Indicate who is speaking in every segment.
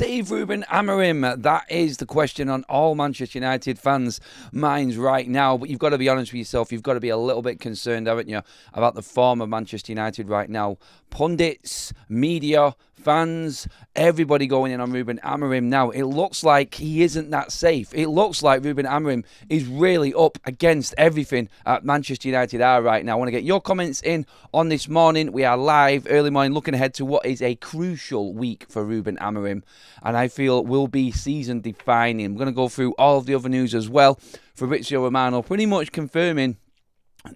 Speaker 1: save Ruben Amorim? That is the question on all Manchester United fans' minds right now. But you've got to be honest with yourself. You've got to be a little bit concerned, haven't you, about the form of Manchester United right now. Pundits, media, fans, everybody going in on Ruben Amorim now. It looks like he isn't that safe. It looks like Ruben Amorim is really up against everything at Manchester United are right now. I want to get your comments in on this morning. We are live early morning looking ahead to what is a crucial week for Ruben Amorim, and I feel will be season defining. I'm going to go through all of the other news as well. Fabrizio Romano pretty much confirming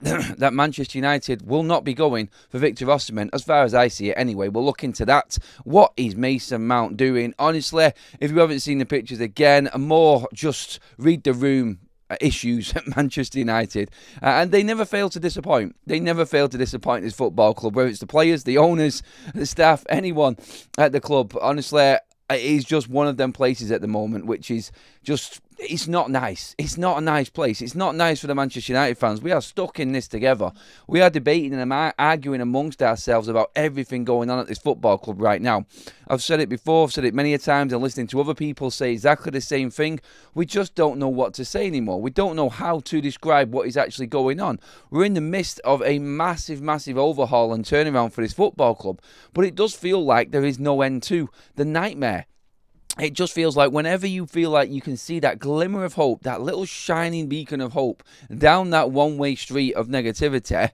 Speaker 1: that Manchester United will not be going for Victor Osimhen, as far as I see it anyway. We'll look into that. What is Mason Mount doing? Honestly, if you haven't seen the pictures again, more just read the room issues at Manchester United, and they never fail to disappoint. They never fail to disappoint this football club, whether it's the players, the owners, the staff, anyone at the club. Honestly, it is just one of them places at the moment which is just, it's not nice. It's not a nice place. It's not nice for the Manchester United fans. We are stuck in this together. We are debating and arguing amongst ourselves about everything going on at this football club right now. I've said it before, I've said it many a times, and listening to other people say exactly the same thing. We just don't know what to say anymore. We don't know how to describe what is actually going on. We're in the midst of a massive, massive overhaul and turnaround for this football club, but it does feel like there is no end to the nightmare. It just feels like whenever you feel like you can see that glimmer of hope, that little shining beacon of hope down that one-way street of negativity,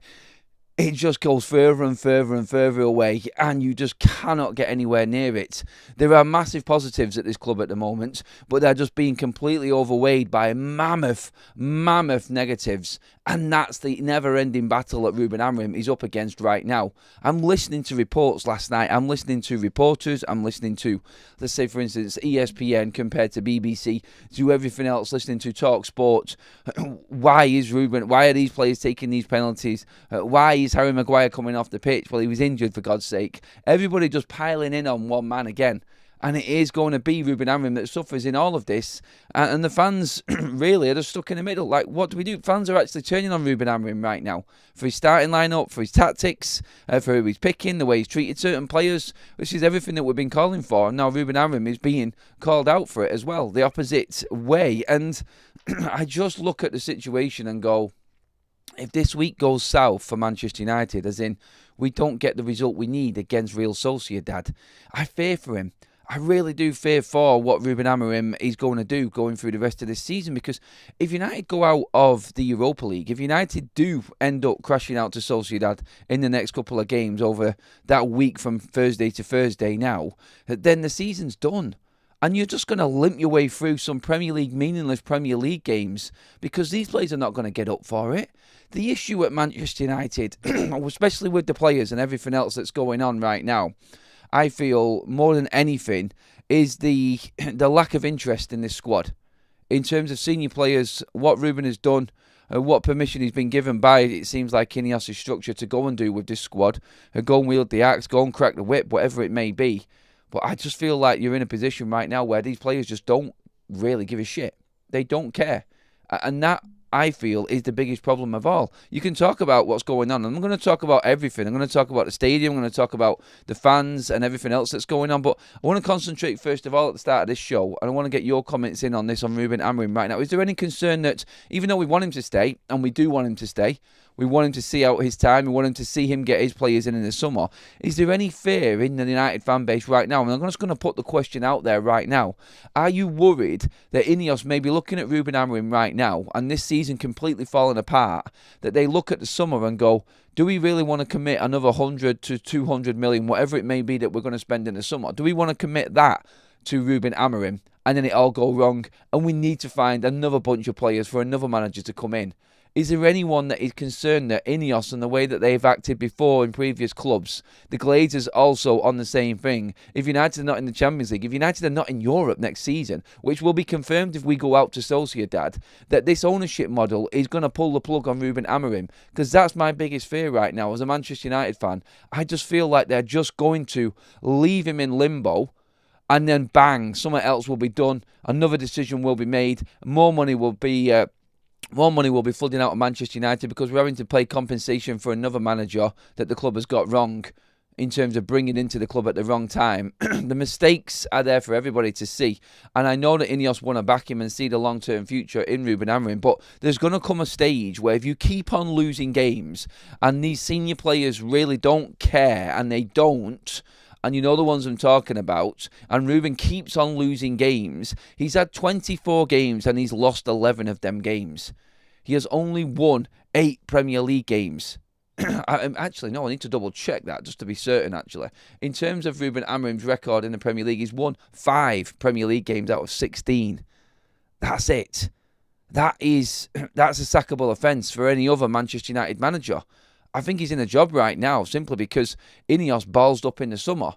Speaker 1: it just goes further and further and further away, and you just cannot get anywhere near it. There are massive positives at this club at the moment, but they're just being completely overweighed by mammoth negatives, and that's the never-ending battle that Ruben Amorim is up against right now. I'm listening to reports last night. I'm listening to reporters. I'm listening to, let's say, for instance, ESPN compared to BBC, to everything else, listening to Talk Sport. Why are these players taking these penalties? Why is Harry Maguire coming off the pitch? Well, he was injured, for God's sake. Everybody just piling in on one man again. And it is going to be Ruben Amorim that suffers in all of this. And the fans really are just stuck in the middle. Like, what do we do? Fans are actually turning on Ruben Amorim right now for his starting lineup, for his tactics, for who he's picking, the way he's treated certain players, which is everything that we've been calling for. And now Ruben Amorim is being called out for it as well, the opposite way. And I just look at the situation and go, if this week goes south for Manchester United, as in we don't get the result we need against Real Sociedad, I fear for him. I really do fear for what Ruben Amorim is going to do going through the rest of this season, because if United go out of the Europa League, if United do end up crashing out to Sociedad in the next couple of games over that week from Thursday to Thursday now, then the season's done. And you're just going to limp your way through some meaningless Premier League games, because these players are not going to get up for it. The issue at Manchester United, especially with the players and everything else that's going on right now, I feel more than anything is the lack of interest in this squad. In terms of senior players, what Ruben has done, what permission he's been given by, it seems like Ineos' structure to go and do with this squad, go and wield the axe, go and crack the whip, whatever it may be. But I just feel like you're in a position right now where these players just don't really give a shit. They don't care. And that, I feel, is the biggest problem of all. You can talk about what's going on, and I'm going to talk about everything. I'm going to talk about the stadium, I'm going to talk about the fans and everything else that's going on, but I want to concentrate first of all at the start of this show, and I want to get your comments in on this on Ruben Amorim right now. Is there any concern that, even though we want him to stay, and we do want him to stay, we want him to see out his time, we want him to see him get his players in the summer, is there any fear in the United fan base right now? And I'm just going to put the question out there right now. Are you worried that Ineos may be looking at Ruben Amorim right now, and this season completely falling apart, that they look at the summer and go, do we really want to commit another 100 to 200 million, whatever it may be that we're going to spend in the summer? Do we want to commit that to Ruben Amorim, and then it all go wrong, and we need to find another bunch of players for another manager to come in? Is there anyone that is concerned that Ineos and the way that they've acted before in previous clubs, the Glazers also on the same thing, if United are not in the Champions League, if United are not in Europe next season, which will be confirmed if we go out to Sociedad, that this ownership model is going to pull the plug on Ruben Amorim? Because that's my biggest fear right now as a Manchester United fan. I just feel like they're just going to leave him in limbo, and then bang, something else will be done, another decision will be made, more money will be flooding out of Manchester United because we're having to pay compensation for another manager that the club has got wrong. in terms of bringing into the club at the wrong time. The mistakes are there for everybody to see. And I know that Ineos want to back him and see the long-term future in Ruben Amorim, but there's going to come a stage where if you keep on losing games and these senior players really don't care, and they don't, and you know the ones I'm talking about, and Ruben keeps on losing games. He's had 24 games and he's lost 11 of them games. He has only won 8 Premier League games. Actually, no, I need to double check that just to be certain, actually. In terms of Ruben Amorim's record in the Premier League, he's won 5 Premier League games out of 16. That's it. That's a sackable offence for any other Manchester United manager. I think he's in a job right now simply because Ineos ballsed up in the summer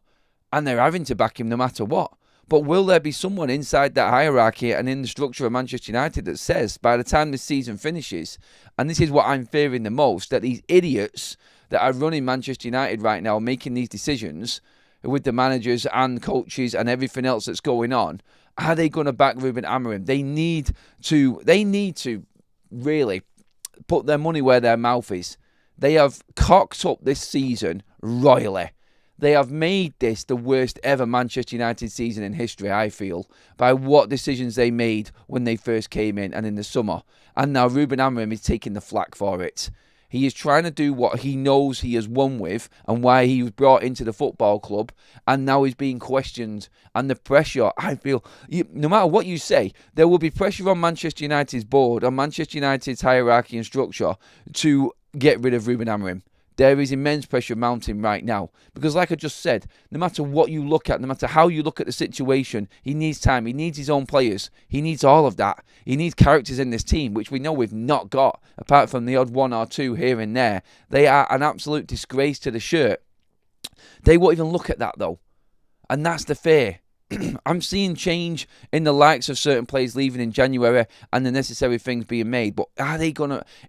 Speaker 1: and they're having to back him no matter what. But will there be someone inside that hierarchy and in the structure of Manchester United that says by the time this season finishes, and this is what I'm fearing the most, that these idiots that are running Manchester United right now, making these decisions with the managers and coaches and everything else that's going on, are they going to back Ruben Amorim? They need to really put their money where their mouth is. They have cocked up this season royally. They have made this the worst ever Manchester United season in history, I feel, by what decisions they made when they first came in and in the summer. And now Ruben Amorim is taking the flak for it. He is trying to do what he knows he has won with and why he was brought into the football club, and now he's being questioned. And the pressure, I feel, no matter what you say, there will be pressure on Manchester United's board, on Manchester United's hierarchy and structure to get rid of Ruben Amorim. There is immense pressure mounting right now. Because like I just said, no matter what you look at, no matter how you look at the situation, he needs time. He needs his own players. He needs all of that. He needs characters in this team, which we know we've not got, apart from the odd one or two here and there. They are an absolute disgrace to the shirt. They won't even look at that, though. And that's the fear. I'm seeing change in the likes of certain players leaving in January and the necessary things being made. But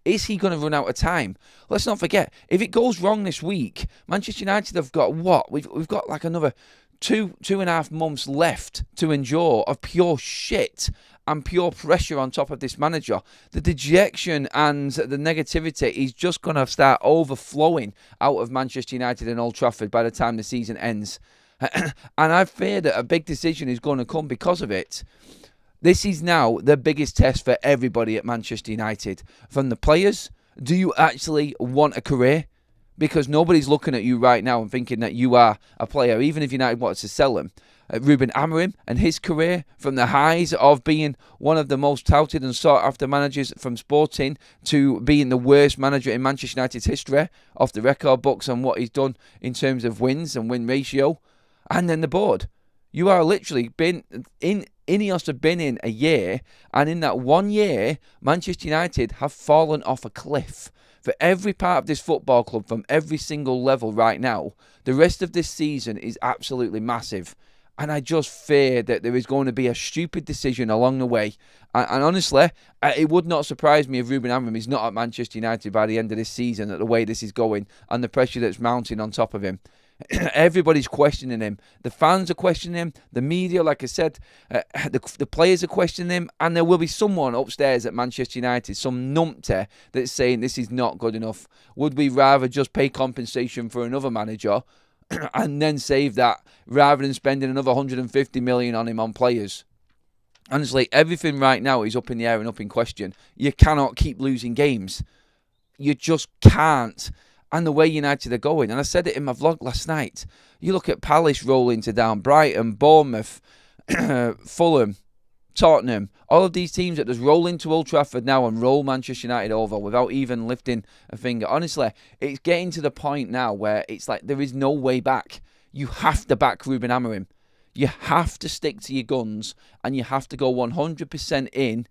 Speaker 1: is he gonna run out of time? Let's not forget, if it goes wrong this week, Manchester United have got what? We've got like another 2.5 months left to endure of pure shit and pure pressure on top of this manager. The dejection and the negativity is just going to start overflowing out of Manchester United and Old Trafford by the time the season ends. And I fear that a big decision is going to come because of it. This is now the biggest test for everybody at Manchester United. From the players, do you actually want a career? Because nobody's looking at you right now and thinking that you are a player, even if United wanted to sell him. Ruben Amorim and his career, from the highs of being one of the most touted and sought after managers from Sporting to being the worst manager in Manchester United's history, off the record books on what he's done in terms of wins and win ratio. And then the board. You are literally been in. Ineos have been in a year, and in that 1 year, Manchester United have fallen off a cliff. For every part of this football club, from every single level right now, the rest of this season is absolutely massive. And I just fear that there is going to be a stupid decision along the way. And honestly, it would not surprise me if Ruben Amorim is not at Manchester United by the end of this season at the way this is going and the pressure that's mounting on top of him. Everybody's questioning him. The fans are questioning him. The media, like I said, the players are questioning him. And there will be someone upstairs at Manchester United, some numpty, that's saying this is not good enough. Would we rather just pay compensation for another manager and then save that rather than spending another 150 million on him on players? Honestly, everything right now is up in the air and up in question. You cannot keep losing games. You just can't. And the way United are going, and I said it in my vlog last night, you look at Palace rolling to down, Brighton, Bournemouth, Fulham, Tottenham, all of these teams that just roll into Old Trafford now and roll Manchester United over without even lifting a finger. Honestly, it's getting to the point now where it's like there is no way back. You have to back Ruben Amorim. You have to stick to your guns and you have to go 100% in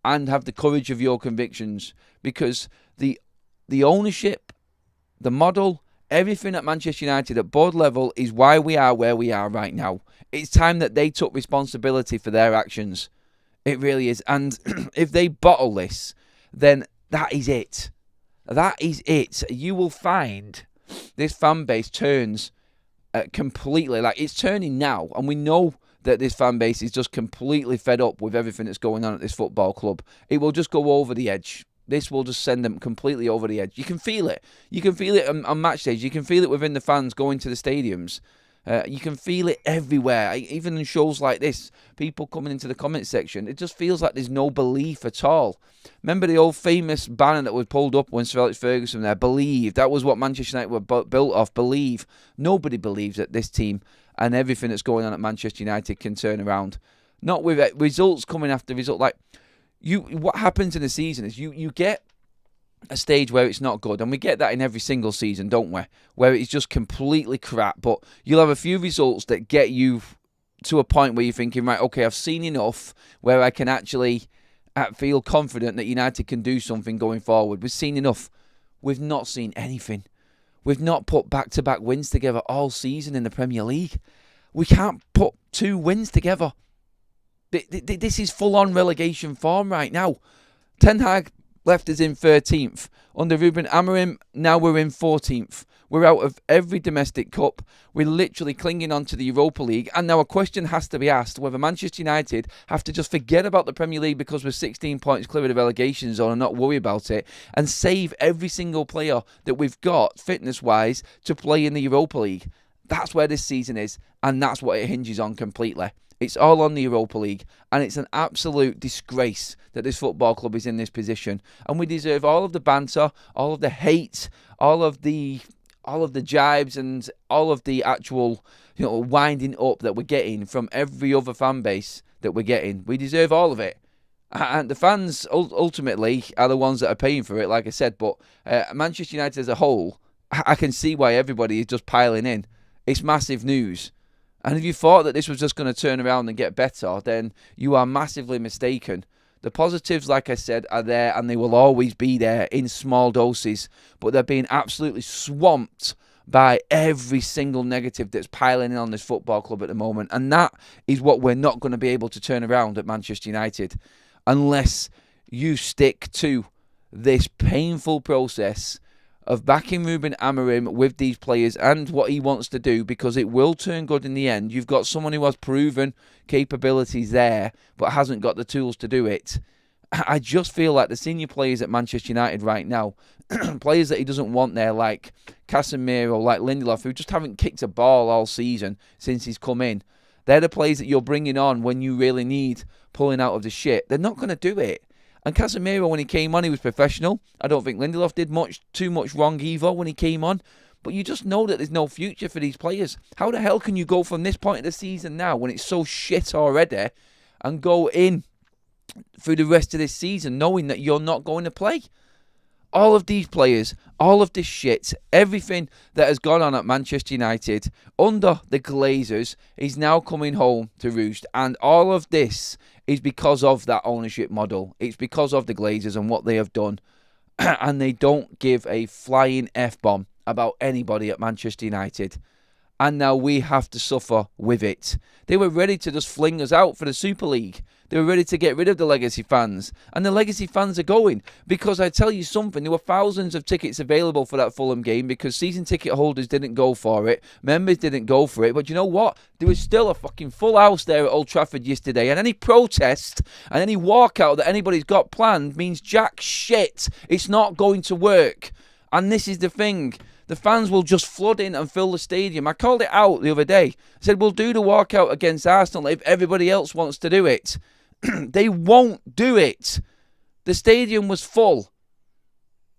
Speaker 1: and have the courage of your convictions, because the ownership, the model, everything at Manchester United at board level is why we are where we are right now. It's time that they took responsibility for their actions. It really is. And if they bottle this, then that is it. That is it. You will find this fan base turns completely, like it's turning now. And we know that this fan base is just completely fed up with everything that's going on at this football club. It will just go over the edge. This will just send them completely over the edge. You can feel it. You can feel it on match days. You can feel it within the fans going to the stadiums. You can feel it everywhere. Even in shows like this, people coming into the comment section, it just feels like there's no belief at all. Remember the old famous banner that was pulled up when Sir Alex Ferguson there? Believe. That was what Manchester United were built off. Believe. Nobody believes that this team and everything that's going on at Manchester United can turn around. Not with results coming after result. Like, what happens in the season is you get a stage where it's not good, and we get that in every single season, don't we? Where it's just completely crap, but you'll have a few results that get you to a point where you're thinking, right, okay, I've seen enough where I can actually feel confident that United can do something going forward. We've seen enough. We've not seen anything. We've not put back-to-back wins together all season in the Premier League. We can't put 2 wins together. This is full-on relegation form right now. Ten Hag left us in 13th. Under Ruben Amorim, now we're in 14th. We're out of every domestic cup. We're literally clinging on to the Europa League. And now a question has to be asked whether Manchester United have to just forget about the Premier League because we're 16 points clear of the relegation zone and not worry about it, and save every single player that we've got, fitness-wise, to play in the Europa League. That's where this season is, and that's what it hinges on completely. It's all on the Europa League, and it's an absolute disgrace that this football club is in this position. And we deserve all of the banter, all of the hate, all of the jibes, and all of the actual, winding up that we're getting from every other fan base that we're getting. We deserve all of it. And the fans ultimately are the ones that are paying for it, like I said. But Manchester United as a whole, I can see why everybody is just piling in. It's massive news. And if you thought that this was just going to turn around and get better, then you are massively mistaken. The positives, like I said, are there, and they will always be there in small doses. But they're being absolutely swamped by every single negative that's piling in on this football club at the moment. And that is what we're not going to be able to turn around at Manchester United unless you stick to this painful process of backing Ruben Amorim with these players and what he wants to do, because it will turn good in the end. You've got someone who has proven capabilities there but hasn't got the tools to do it. I just feel like the senior players at Manchester United right now, players that he doesn't want there, like Casemiro, like Lindelof, who just haven't kicked a ball all season since he's come in. They're the players that you're bringing on when you really need pulling out of the shit. They're not going to do it. And Casemiro, when he came on, he was professional. I don't think Lindelof did too much wrong either when he came on. But you just know that there's no future for these players. How the hell can you go from this point of the season now, when it's so shit already, and go in through the rest of this season knowing that you're not going to play? All of these players, all of this shit, everything that has gone on at Manchester United under the Glazers is now coming home to roost. And all of this is because of that ownership model. It's because of the Glazers and what they have done. And they don't give a flying F-bomb about anybody at Manchester United. And now we have to suffer with it. They were ready to just fling us out for the Super League. They were ready to get rid of the legacy fans. And the legacy fans are going. Because I tell you something, there were thousands of tickets available for that Fulham game because season ticket holders didn't go for it. Members didn't go for it. But you know what? There was still a fucking full house there at Old Trafford yesterday. And any protest and any walkout that anybody's got planned means jack shit. It's not going to work. And this is the thing. The fans will just flood in and fill the stadium. I called it out the other day. I said, we'll do the walkout against Arsenal if everybody else wants to do it. They won't do it. The stadium was full.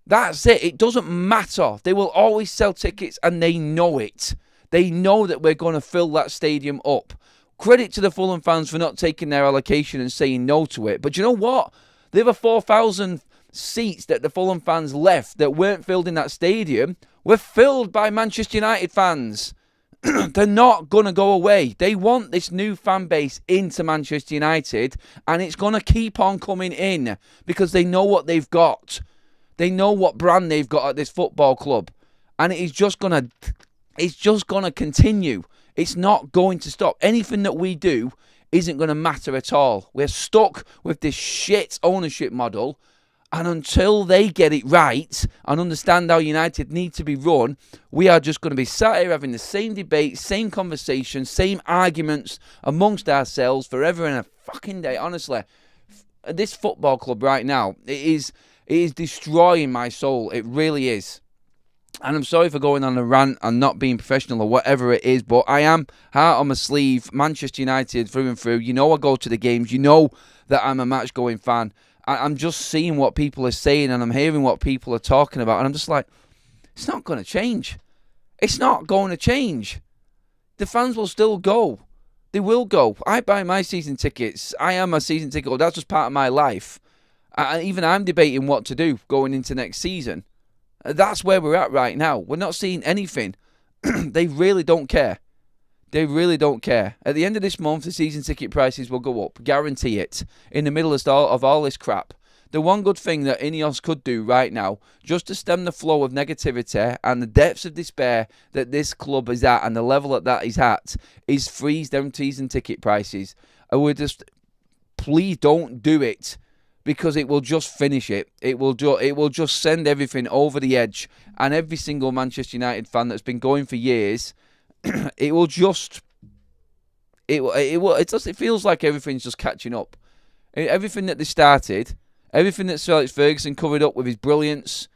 Speaker 1: That's it. It doesn't matter. They will always sell tickets, and they know it. They know that we're going to fill that stadium up. Credit to the Fulham fans for not taking their allocation and saying no to it. But you know what? The other 4,000 seats that the Fulham fans left that weren't filled in that stadium were filled by Manchester United fans. They're not going to go away. They want this new fan base into Manchester United, and it's going to keep on coming in because they know what they've got. They know what brand they've got at this football club, and it's just going to continue. It's not going to stop. Anything that we do isn't going to matter at all. We're stuck with this shit ownership model. And until they get it right and understand how United need to be run, we are just going to be sat here having the same debate, same conversation, same arguments amongst ourselves forever and a fucking day. Honestly, this football club right now, it's It is destroying my soul. It really is. And I'm sorry for going on a rant and not being professional or whatever it is, but I am heart on my sleeve, Manchester United through and through. You know I go to the games. You know that I'm a match-going fan. I'm just seeing what people are saying and I'm hearing what people are talking about. And I'm just like, it's not going to change. It's not going to change. The fans will still go. They will go. I buy my season tickets. I am a season ticket holder. That's just part of my life. Even I'm debating what to do going into next season. That's where we're at right now. We're not seeing anything. They really don't care. They really don't care. At the end of this month, the season ticket prices will go up. Guarantee it. In the middle of all this crap. The one good thing that Ineos could do right now, just to stem the flow of negativity and the depths of despair that this club is at and the level that is at, is freeze them season ticket prices. I would just, please don't do it, because it will just finish it. It will just send everything over the edge, and every single Manchester United fan that's been going for years, it will just, it feels like everything's just catching up. Everything that they started. Everything that Sir Alex Ferguson covered up with his brilliance,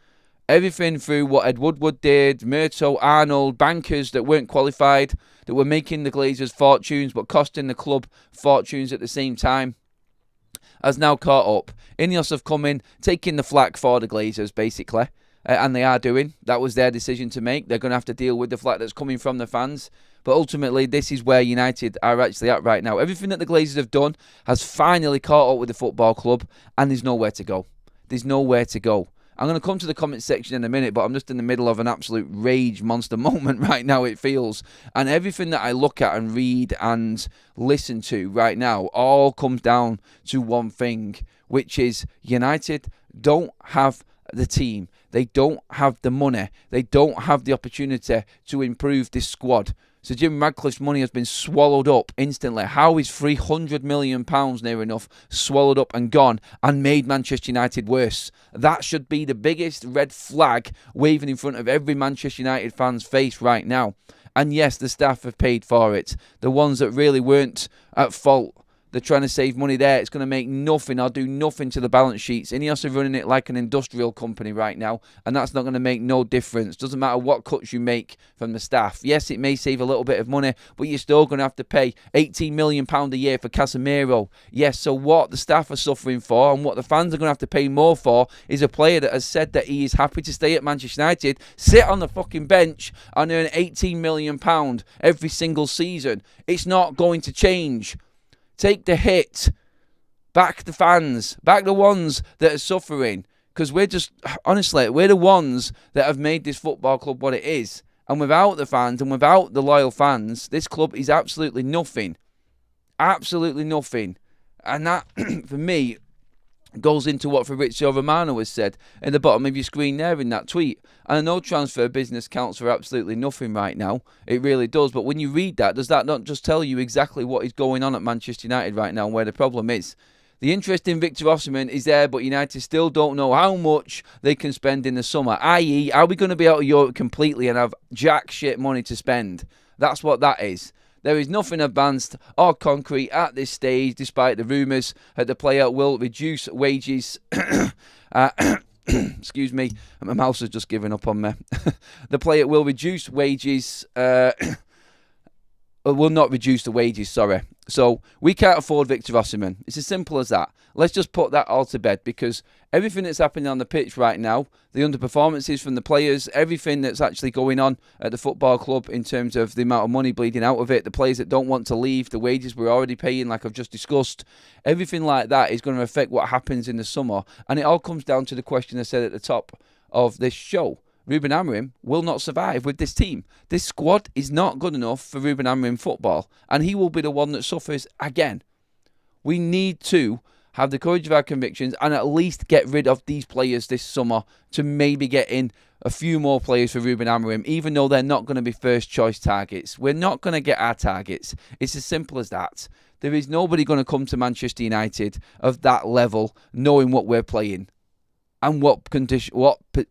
Speaker 1: everything through what Ed Woodward did, Murto, Arnold, bankers that weren't qualified, that were making the Glazers fortunes but costing the club fortunes at the same time, has now caught up. Ineos have come in, taking the flak for the Glazers, basically, and they are doing. That was their decision to make. They're going to have to deal with the flak that's coming from the fans. But ultimately, this is where United are actually at right now. Everything that the Glazers have done has finally caught up with the football club, and there's nowhere to go. There's nowhere to go. I'm going to come to the comment section in a minute, but I'm just in the middle of an absolute rage monster moment right now, it feels. And everything that I look at and read and listen to right now all comes down to one thing, which is United don't have the team. They don't have the money. They don't have the opportunity to improve this squad. So Jim Radcliffe's money has been swallowed up instantly. How is £300 million near enough swallowed up and gone and made Manchester United worse? That should be the biggest red flag waving in front of every Manchester United fan's face right now. And yes, the staff have paid for it. The ones that really weren't at fault. They're trying to save money there. It's going to make nothing or do nothing to the balance sheets. Ineos are running it like an industrial company right now, and that's not going to make no difference. Doesn't matter what cuts you make from the staff. Yes, it may save a little bit of money, but you're still going to have to pay £18 million a year for Casemiro. Yes, so what the staff are suffering for and what the fans are going to have to pay more for is a player that has said that he is happy to stay at Manchester United, sit on the fucking bench and earn £18 million every single season. It's not going to change. Take the hit. Back the fans. Back the ones that are suffering. Because we're just, honestly, we're the ones that have made this football club what it is. And without the fans and without the loyal fans, this club is absolutely nothing. Absolutely nothing. And that, for me, goes into what Fabrizio Romano has said in the bottom of your screen there in that tweet. And I know transfer business counts for absolutely nothing right now. It really does. But when you read that, does that not just tell you exactly what is going on at Manchester United right now and where the problem is? The interest in Victor Osimhen is there, but United still don't know how much they can spend in the summer. I.e., are we going to be out of Europe completely and have jack shit money to spend? That's what that is. There is nothing advanced or concrete at this stage, despite the rumours that the player will reduce wages. Excuse me, my mouse has just given up on me. The player will reduce wages. Will not reduce the wages, sorry. So we can't afford Victor Osimhen. It's as simple as that. Let's just put that all to bed, because everything that's happening on the pitch right now, the underperformances from the players, everything that's actually going on at the football club in terms of the amount of money bleeding out of it, the players that don't want to leave, the wages we're already paying, like I've just discussed, everything like that is going to affect what happens in the summer. And it all comes down to the question I said at the top of this show. Ruben Amorim will not survive with this team. This squad is not good enough for Ruben Amorim football, and he will be the one that suffers again. We need to have the courage of our convictions and at least get rid of these players this summer to maybe get in a few more players for Ruben Amorim, even though they're not going to be first choice targets. We're not going to get our targets. It's as simple as that. There is nobody going to come to Manchester United of that level knowing what we're playing and what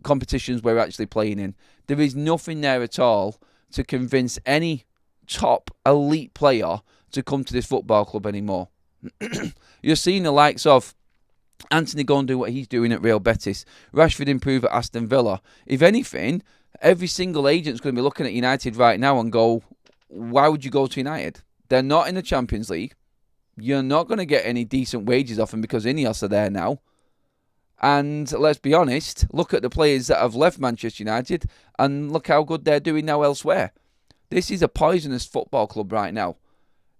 Speaker 1: competitions we're actually playing in. There is nothing there at all to convince any top elite player to come to this football club anymore. You're seeing the likes of Anthony go and do what he's doing at Real Betis. Rashford improve at Aston Villa. If anything, every single agent's going to be looking at United right now and go, why would you go to United? They're not in the Champions League. You're not going to get any decent wages off them because Ineos are there now. And let's be honest, look at the players that have left Manchester United and look how good they're doing now elsewhere. This is a poisonous football club right now.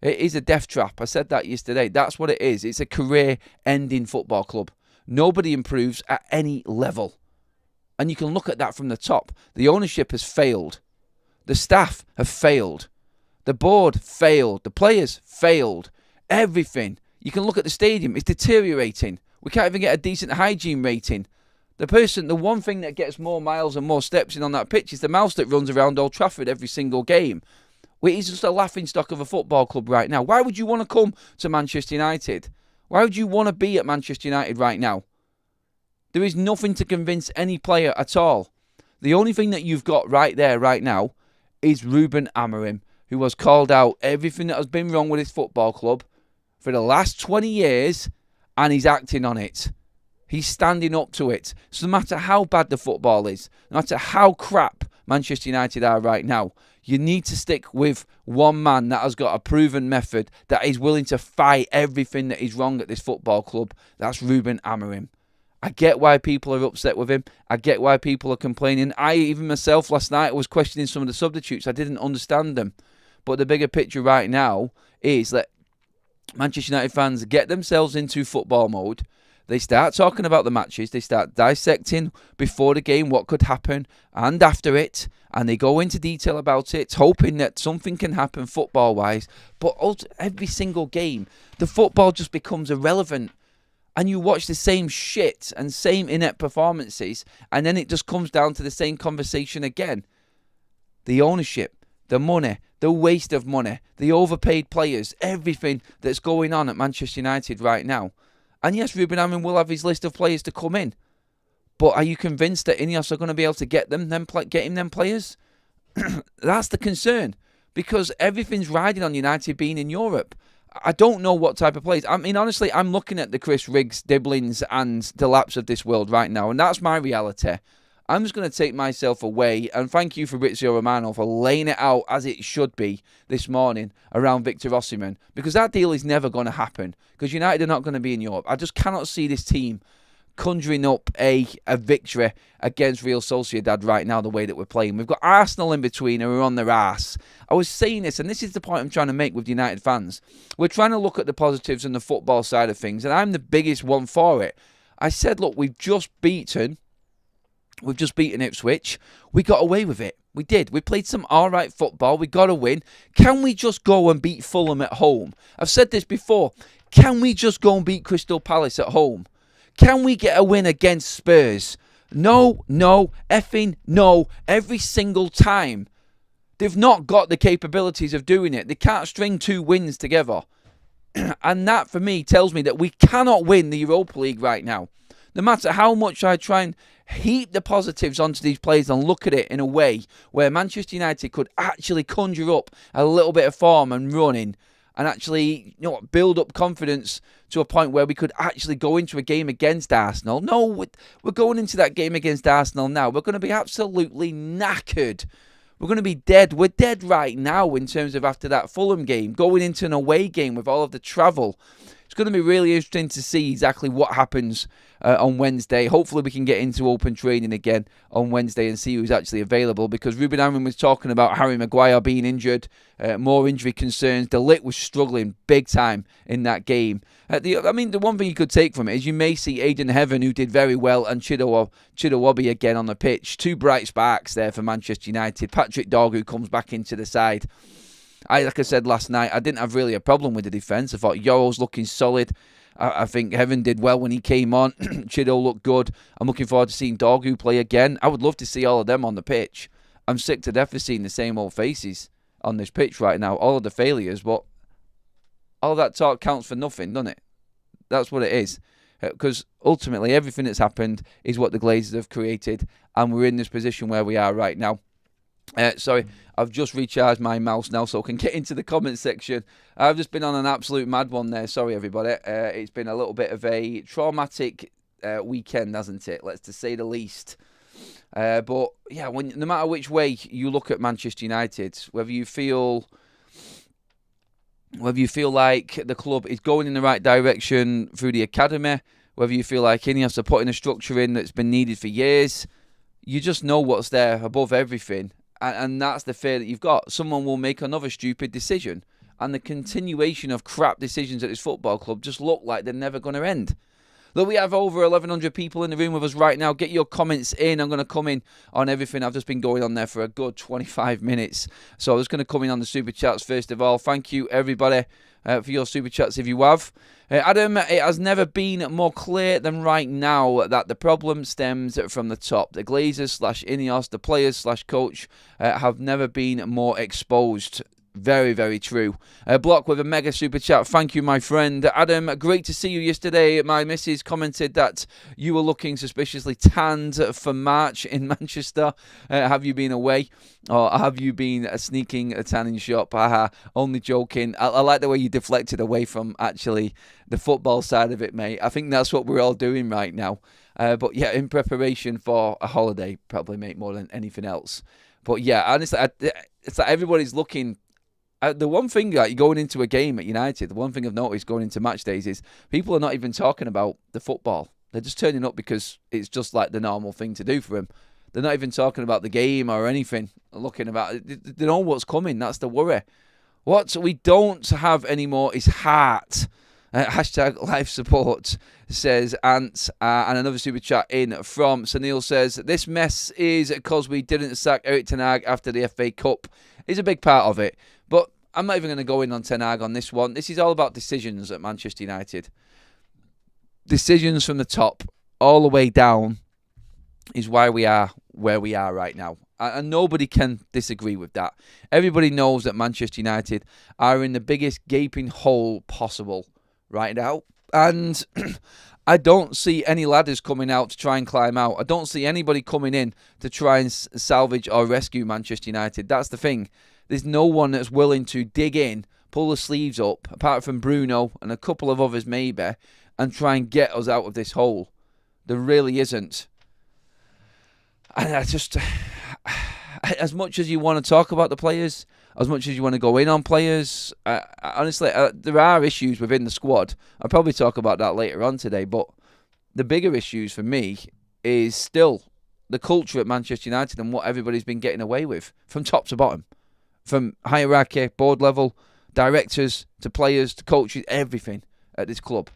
Speaker 1: It is a death trap. I said that yesterday. That's what it is. It's a career-ending football club. Nobody improves at any level. And you can look at that from the top. The ownership has failed. The staff have failed. The board failed. The players failed. Everything. You can look at the stadium. It's deteriorating. We can't even get a decent hygiene rating. The one thing that gets more miles and more steps in on that pitch is the mouse that runs around Old Trafford every single game. It's just a laughingstock of a football club right now. Why would you want to come to Manchester United? Why would you want to be at Manchester United right now? There is nothing to convince any player at all. The only thing that you've got right there, right now, is Ruben Amorim, who has called out everything that has been wrong with his football club for the last 20 years, and he's acting on it. He's standing up to it. So no matter how bad the football is, no matter how crap Manchester United are right now, you need to stick with one man that has got a proven method, that is willing to fight everything that is wrong at this football club. That's Ruben Amorim. I get why people are upset with him. I get why people are complaining. Even myself last night, was questioning some of the substitutes. I didn't understand them. But the bigger picture right now is that Manchester United fans get themselves into football mode. They start talking about the matches. They start dissecting before the game what could happen and after it. And they go into detail about it, hoping that something can happen football-wise. But every single game, the football just becomes irrelevant. And you watch the same shit and same inept performances. And then it just comes down to the same conversation again. The ownership, the money, the waste of money, the overpaid players, everything that's going on at Manchester United right now. And yes, Ruben Amorim will have his list of players to come in. But are you convinced that Ineos are going to be able to get him them players? That's the concern. Because everything's riding on United being in Europe. I don't know what type of players. I mean, honestly, I'm looking at the Chris Riggs, Diblings and the Laps of this world right now. And that's my reality. I'm just going to take myself away. And thank you, Fabrizio Romano, for laying it out as it should be this morning around Victor Osimhen. Because that deal is never going to happen. Because United are not going to be in Europe. I just cannot see this team conjuring up a victory against Real Sociedad right now the way that we're playing. We've got Arsenal in between who are on their arse. I was saying this, and this is the point I'm trying to make with United fans. We're trying to look at the positives and the football side of things, and I'm the biggest one for it. I said, look, we've just beaten Ipswich. We got away with it. We did. We played some alright football. We got a win. Can we just go and beat Fulham at home? I've said this before. Can we just go and beat Crystal Palace at home? Can we get a win against Spurs? No, effing no, every single time. They've not got the capabilities of doing it. They can't string 2 wins together. And that, for me, tells me that we cannot win the Europa League right now. No matter how much I try and heap the positives onto these players and look at it in a way where Manchester United could actually conjure up a little bit of form and running, and actually, build up confidence to a point where we could actually go into a game against Arsenal. No, we're going into that game against Arsenal now. We're going to be absolutely knackered. We're going to be dead. We're dead right now in terms of after that Fulham game, going into an away game with all of the travel. It's going to be really interesting to see exactly what happens on Wednesday. Hopefully we can get into open training again on Wednesday and see who's actually available, because Ruben Amorim was talking about Harry Maguire being injured, more injury concerns. De Ligt was struggling big time in that game. The one thing you could take from it is you may see Aidan Heaven, who did very well, and Chidowabi again on the pitch. 2 bright sparks there for Manchester United. Patrick Dorgu, who comes back into the side. Like I said last night, I didn't have really a problem with the defence. I thought Yoro's looking solid. I think Heaven did well when he came on. Chido looked good. I'm looking forward to seeing Dorgu play again. I would love to see all of them on the pitch. I'm sick to death of seeing the same old faces on this pitch right now. All of the failures, but all that talk counts for nothing, doesn't it? That's what it is. Because ultimately, everything that's happened is what the Glazers have created, and we're in this position where we are right now. Sorry, I've just recharged my mouse now so I can get into the comment section. I've just been on an absolute mad one there. Sorry, everybody. It's been a little bit of a traumatic weekend, hasn't it? Let's to say the least. But yeah, no matter which way you look at Manchester United, whether you feel like the club is going in the right direction through the academy, whether you feel like Ineos are putting a structure in that's been needed for years, you just know what's there above everything. And that's the fear that you've got. Someone will make another stupid decision. And the continuation of crap decisions at this football club just look like they're never going to end. Look, we have over 1,100 people in the room with us right now. Get your comments in. I'm going to come in on everything. I've just been going on there for a good 25 minutes. So I'm just going to come in on the Super Chats first of all. Thank you, everybody, for your Super Chats if you have. Adam, it has never been more clear than right now that the problem stems from the top. The Glazers / Ineos, the players / coach have never been more exposed. Very, very true. Block with a mega super chat. Thank you, my friend. Adam, great to see you yesterday. My missus commented that you were looking suspiciously tanned for March in Manchester. Have you been away? Or have you been sneaking a tanning shop? Only joking. I like the way you deflected away from actually the football side of it, mate. I think that's what we're all doing right now. But yeah, in preparation for a holiday, probably, mate, more than anything else. But yeah, honestly, it's like everybody's looking. The one thing that you're going into a game at United, the one thing I've noticed going into match days is people are not even talking about the football. They're just turning up because it's just like the normal thing to do for them. They're not even talking about the game or anything, looking about it. They know what's coming. That's the worry. What we don't have anymore is heart. Hashtag life support, says Ant. And another super chat in from Sunil says, this mess is because we didn't sack Erik ten Hag after the FA Cup. Is a big part of it. But I'm not even going to go in on Ten Hag on this one. This is all about decisions at Manchester United. Decisions from the top all the way down is why we are where we are right now. And nobody can disagree with that. Everybody knows that Manchester United are in the biggest gaping hole possible right now. And I don't see any ladders coming out to try and climb out. I don't see anybody coming in to try and salvage or rescue Manchester United. That's the thing. There's no one that's willing to dig in, pull the sleeves up, apart from Bruno and a couple of others maybe, and try and get us out of this hole. There really isn't. And I just, as much as you want to talk about the players, as much as you want to go in on players, honestly, there are issues within the squad. I'll probably talk about that later on today, but the bigger issues for me is still the culture at Manchester United and what everybody's been getting away with from top to bottom. From hierarchy, board level, directors, to players, to coaches, everything at this club.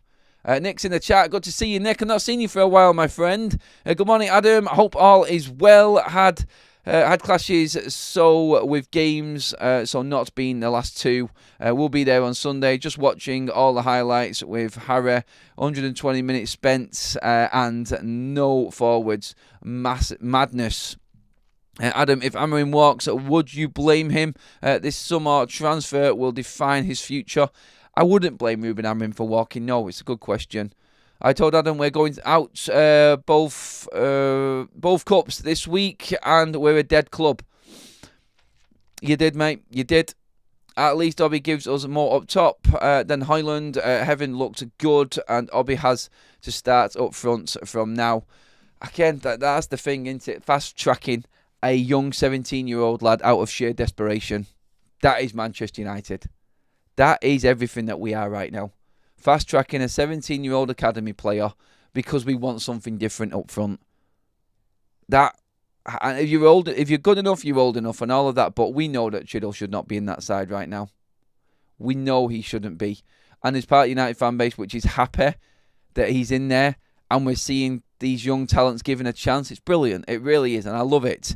Speaker 1: Nick's in the chat. Good to see you, Nick. I've not seen you for a while, my friend. Good morning, Adam. I hope all is well. Had clashes, so with games, so not been the last two. We'll be there on Sunday, just watching all the highlights with Harry. 120 minutes spent and no forwards. Madness. Adam, if Amorim walks, would you blame him? This summer transfer will define his future. I wouldn't blame Ruben Amorim for walking. No, it's a good question. I told Adam we're going out both cups this week and we're a dead club. You did, mate. You did. At least Obi gives us more up top than Highland. Heaven looked good and Obi has to start up front from now. Again, that's the thing, isn't it? Fast tracking a young 17-year-old lad out of sheer desperation. That is Manchester United. That is everything that we are right now. Fast tracking a 17-year-old academy player because we want something different up front. That, and if you're good enough, you're old enough, and all of that. But we know that Chiddle should not be in that side right now. We know he shouldn't be, and there's part of the United fan base which is happy that he's in there, and we're seeing these young talents given a chance. It's brilliant. It really is, and I love it.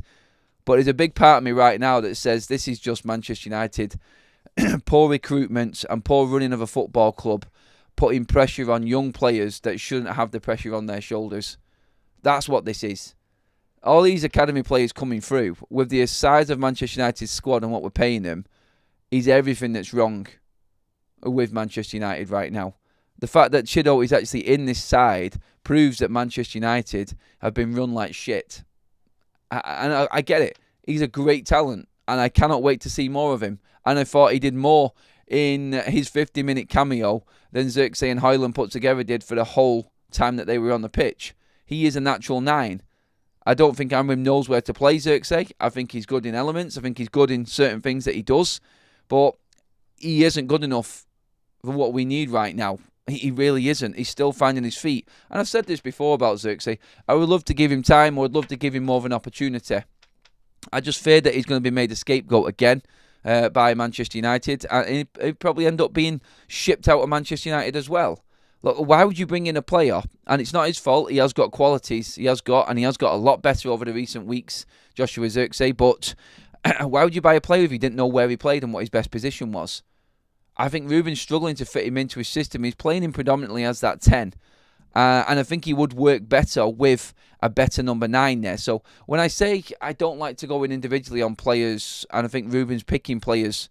Speaker 1: But there's a big part of me right now that says this is just Manchester United. Poor recruitment and poor running of a football club, putting pressure on young players that shouldn't have the pressure on their shoulders. That's what this is. All these academy players coming through, with the size of Manchester United's squad and what we're paying them, is everything that's wrong with Manchester United right now. The fact that Chido is actually in this side proves that Manchester United have been run like shit. And I get it. He's a great talent, and I cannot wait to see more of him. And I thought he did more in his 50-minute cameo than Xerxes and Højlund put together did for the whole time that they were on the pitch. He is a natural 9. I don't think Amorim knows where to play Xerxes. I think he's good in elements. I think he's good in certain things that he does. But he isn't good enough for what we need right now. He really isn't. He's still finding his feet. And I've said this before about Xerxes. I would love to give him time. I would love to give him more of an opportunity. I just fear that he's going to be made a scapegoat again by Manchester United. And he'll probably end up being shipped out of Manchester United as well. Look, why would you bring in a player? And it's not his fault. He has got qualities. He has got a lot better over the recent weeks, Joshua Xerxes. But why would you buy a player if you didn't know where he played and what his best position was? I think Ruben's struggling to fit him into his system. He's playing him predominantly as that 10. And I think he would work better with a better number 9 there. So when I say I don't like to go in individually on players, and I think Ruben's picking players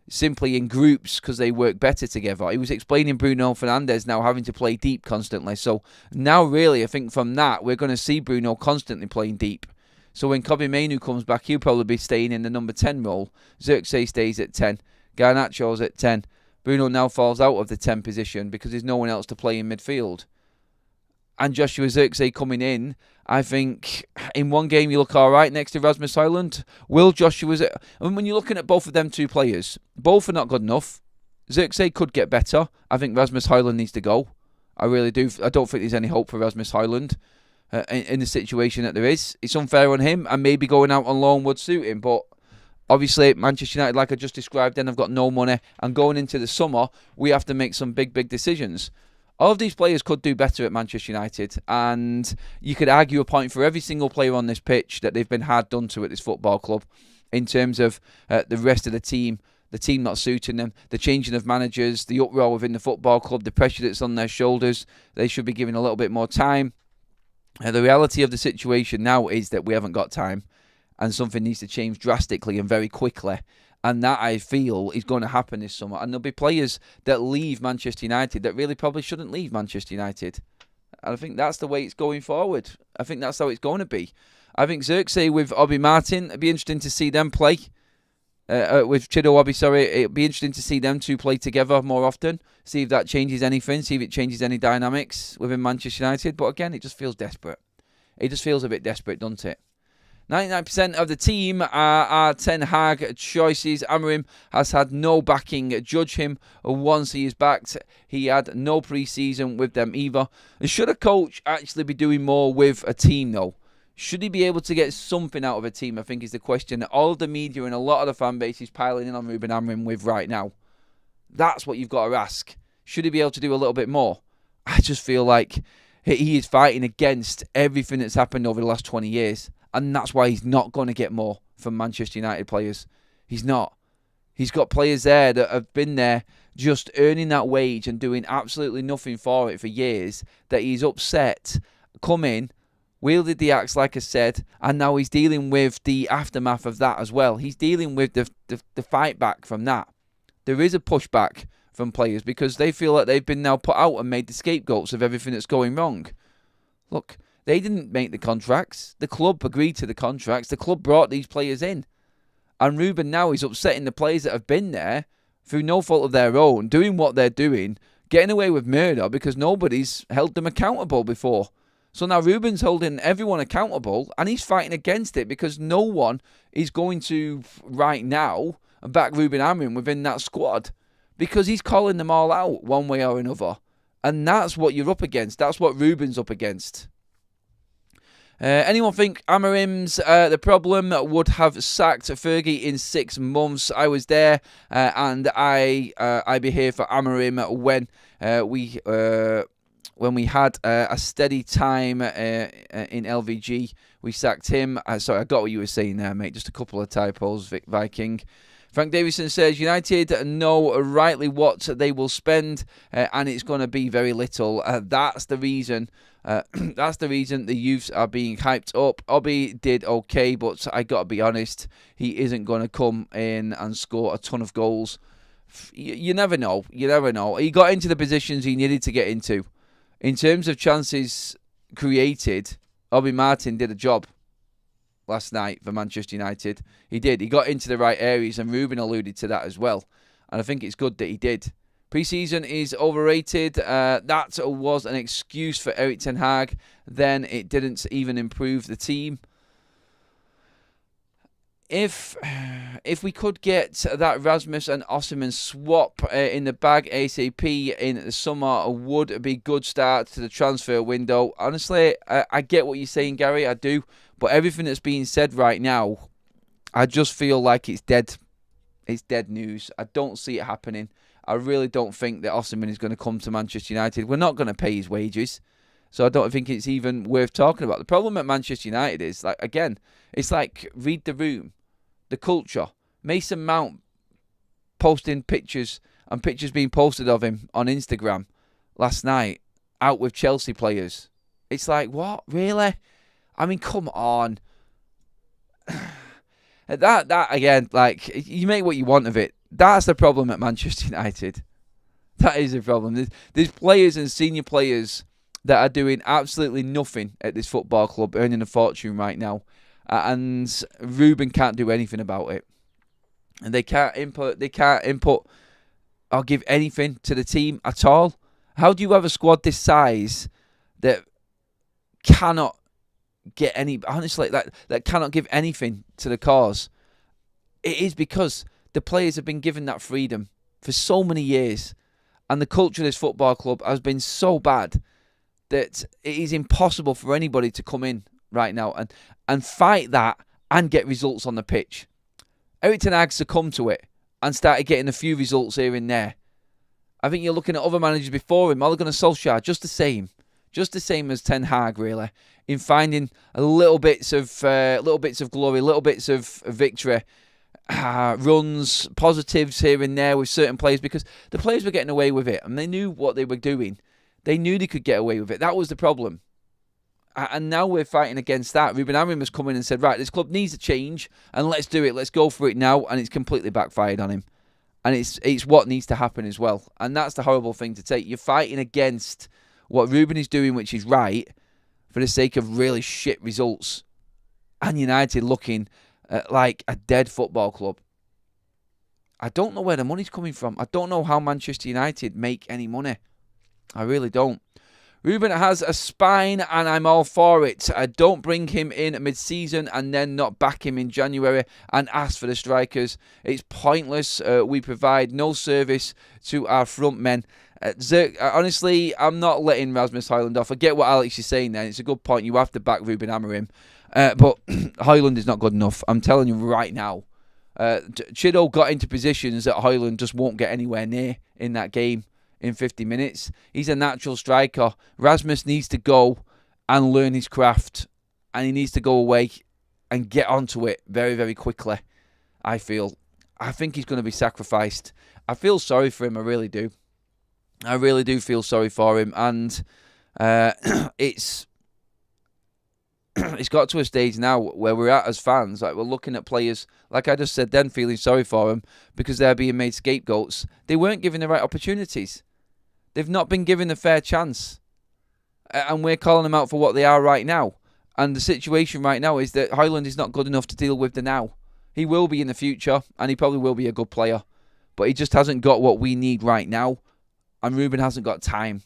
Speaker 1: simply in groups because they work better together. He was explaining Bruno Fernandes now having to play deep constantly. So now really I think from that we're going to see Bruno constantly playing deep. So when Kobbie Mainoo comes back, he'll probably be staying in the number 10 role. Xerxes stays at 10. Garnacho's at 10. Bruno now falls out of the 10 position because there's no one else to play in midfield. And Joshua Xerxes coming in, I think in one game you look all right next to Rasmus Højlund. Will Joshua... I mean, when you're looking at both of them two players, both are not good enough. Xerxes could get better. I think Rasmus Højlund needs to go. I really do. I don't think there's any hope for Rasmus Højlund in the situation that there is. It's unfair on him, and maybe going out on loan would suit him, but obviously, Manchester United, like I just described, then have got no money. And going into the summer, we have to make some big decisions. All of these players could do better at Manchester United. And you could argue a point for every single player on this pitch that they've been hard done to at this football club in terms of the rest of the team not suiting them, the changing of managers, the uproar within the football club, the pressure that's on their shoulders. They should be given a little bit more time. The reality of the situation now is that we haven't got time. And something needs to change drastically and very quickly. And that, I feel, is going to happen this summer. And there'll be players that leave Manchester United that really probably shouldn't leave Manchester United. And I think that's the way it's going forward. I think that's how it's going to be. I think Xerxes with Obi Martin, it'd be interesting to see them play. With Chido Obi, it'd be interesting to see them two play together more often. See if that changes anything. See if it changes any dynamics within Manchester United. But again, it just feels desperate. It just feels a bit desperate, doesn't it? 99% of the team are Ten Hag choices. Amorim has had no backing. Judge him once he is backed. He had no pre-season with them either. And should a coach actually be doing more with a team though? Should he be able to get something out of a team, I think is the question that all of the media and a lot of the fan base is piling in on Ruben Amorim with right now. That's what you've got to ask. Should he be able to do a little bit more? I just feel like he is fighting against everything that's happened over the last 20 years. And that's why he's not going to get more from Manchester United players. He's not. He's got players there that have been there just earning that wage and doing absolutely nothing for it for years, that he's upset, come in, wielded the axe like I said, and now he's dealing with the aftermath of that as well. He's dealing with the fight back from that. There is a pushback from players because they feel like they've been now put out and made the scapegoats of everything that's going wrong. Look, they didn't make the contracts. The club agreed to the contracts. The club brought these players in. And Ruben now is upsetting the players that have been there through no fault of their own, doing what they're doing, getting away with murder because nobody's held them accountable before. So now Ruben's holding everyone accountable and he's fighting against it because no one is going to, right now, back Ruben Amorim within that squad because he's calling them all out one way or another. And that's what you're up against. That's what Ruben's up against. Anyone think Amorim's the problem would have sacked Fergie in 6 months? I was there, and I be here for Amorim when we had a steady time in LVG. We sacked him. Sorry, I got what you were saying there, mate. Just a couple of typos, Viking. Frank Davison says United know rightly what they will spend, and it's going to be very little. That's the reason. That's the reason the youths are being hyped up. Obi did okay, but I got to be honest, he isn't going to come in and score a ton of goals. You never know. You never know. He got into the positions he needed to get into. In terms of chances created, Obi Martin did a job. last night for Manchester United. He did. He got into the right areas, and Ruben alluded to that as well. And I think it's good that he did. Pre-season is overrated. That was an excuse for Erik ten Hag. Then it didn't even improve the team. If we could get that Rasmus and Osimhen swap in the bag ASAP in the summer, would be a good start to the transfer window. Honestly, I get what you're saying, Gary. I do. But everything that's being said right now, I just feel like it's dead. It's dead news. I don't see it happening. I really don't think that Osimhen is going to come to Manchester United. We're not going to pay his wages. So I don't think it's even worth talking about. The problem at Manchester United is, like, again, it's like read the room. The culture. Mason Mount posting pictures and pictures being posted of him on Instagram last night out with Chelsea players. It's like, what? Really? I mean, come on. That again, like, you make what you want of it. That's the problem at Manchester United. That is the problem. There's players and senior players that are doing absolutely nothing at this football club, earning a fortune right now. And Ruben can't do anything about it. And they can't input or give anything to the team at all. How do you have a squad this size that cannot get any, honestly, that cannot give anything to the cause? It is because the players have been given that freedom for so many years. And the culture of this football club has been so bad that it is impossible for anybody to come in right now and fight that and get results on the pitch. Erik ten Hag succumbed to it and started getting a few results here and there. I think you're looking at other managers before him, Ole Gunnar Solskjaer, just the same as Ten Hag, really, in finding little bits of glory, little bits of victory, runs, positives here and there with certain players, because the players were getting away with it and they knew what they were doing. They knew they could get away with it. That was the problem. And now we're fighting against that. Ruben Amorim has come in and said, right, this club needs a change and let's do it. Let's go for it now. And it's completely backfired on him. And it's what needs to happen as well. And that's the horrible thing to take. You're fighting against what Ruben is doing, which is right, for the sake of really shit results. And United looking like a dead football club. I don't know where the money's coming from. I don't know how Manchester United make any money. I really don't. Ruben has a spine and I'm all for it. Don't bring him in mid-season and then not back him in January and ask for the strikers. It's pointless. We provide no service to our front men. Honestly, I'm not letting Rasmus Højlund off. I get what Alex is saying there. It's a good point. You have to back Ruben Amorim. But Højlund is not good enough. I'm telling you right now. Chido got into positions that Højlund just won't get anywhere near in that game. In 50 minutes. He's a natural striker. Rasmus needs to go and learn his craft. And he needs to go away and get onto it very, very quickly, I feel. I think he's going to be sacrificed. I feel sorry for him, I really do. I really do feel sorry for him. And it's got to a stage now where we're at as fans. Like, we're looking at players, like I just said then, feeling sorry for them because they're being made scapegoats. They weren't given the right opportunities. They've not been given a fair chance. And we're calling them out for what they are right now. And the situation right now is that Højlund is not good enough to deal with the now. He will be in the future, and he probably will be a good player. But he just hasn't got what we need right now. And Ruben hasn't got time.